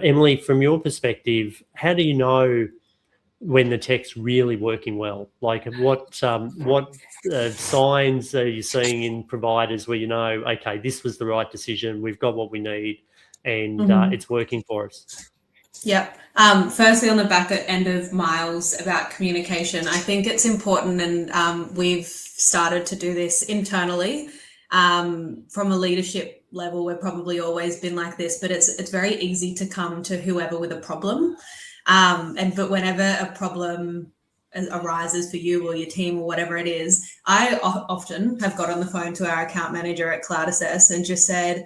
Emily, from your perspective, how do you know when the tech's really working well? Like what signs are you seeing in providers where you know, okay, this was the right decision, we've got what we need, and it's working for us? Yep. Firstly, on the back end of Miles about communication, I think it's important, and we've started to do this internally. From a leadership level, we've probably always been like this, but it's very easy to come to whoever with a problem. But whenever a problem arises for you or your team or whatever it is, I often have got on the phone to our account manager at Cloud Assess and just said,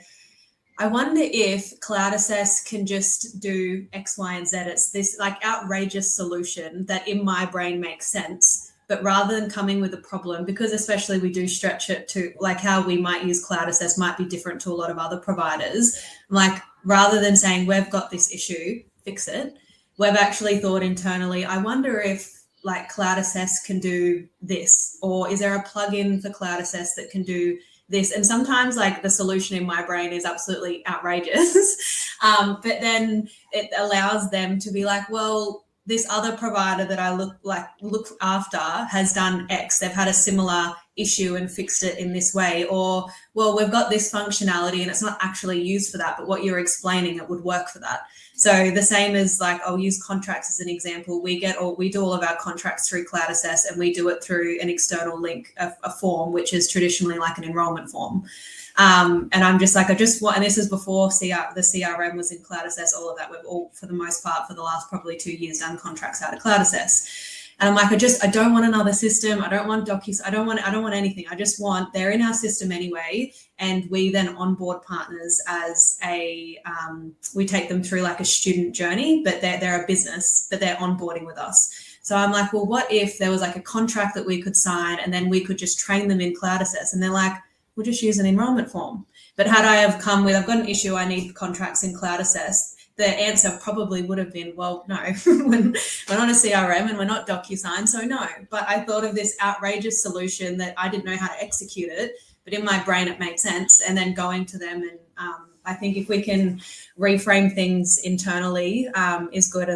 I wonder if Cloud Assess can just do X, Y, and Z. It's this like outrageous solution that in my brain makes sense. But rather than coming with a problem, because especially we do stretch it to like how we might use Cloud Assess might be different to a lot of other providers. Like rather than saying we've got this issue, fix it, we've actually thought internally, I wonder if like Cloud Assess can do this, or is there a plugin for Cloud Assess that can do this? And sometimes like the solution in my brain is absolutely outrageous. But then it allows them to be like, well, this other provider that I look after has done X. They've had a similar issue and fixed it in this way. Or, well, we've got this functionality and it's not actually used for that, but what you're explaining, it would work for that. So the same as like, I'll use contracts as an example. We do all of our contracts through Cloud Assess, and we do it through an external link, a form, which is traditionally like an enrolment form. And I'm just like, and this is before the CRM was in Cloud Assess, all of that. We've all, for the most part, for the last probably 2 years, done contracts out of Cloud Assess. And I'm like, I don't want another system. I don't want I don't want anything. I just want, they're in our system anyway. And we then onboard partners as we take them through like a student journey, but they're a business, but they're onboarding with us. So I'm like, well, what if there was like a contract that we could sign and then we could just train them in Cloud Assess? And they're like, we'll just use an enrolment form. But had I have come with, I've got an issue, I need contracts in Cloud Assess, the answer probably would have been, well, no, we're not a CRM and we're not DocuSign, so no. But I thought of this outrageous solution that I didn't know how to execute it, but in my brain it made sense. And then going to them, and I think if we can reframe things internally is good.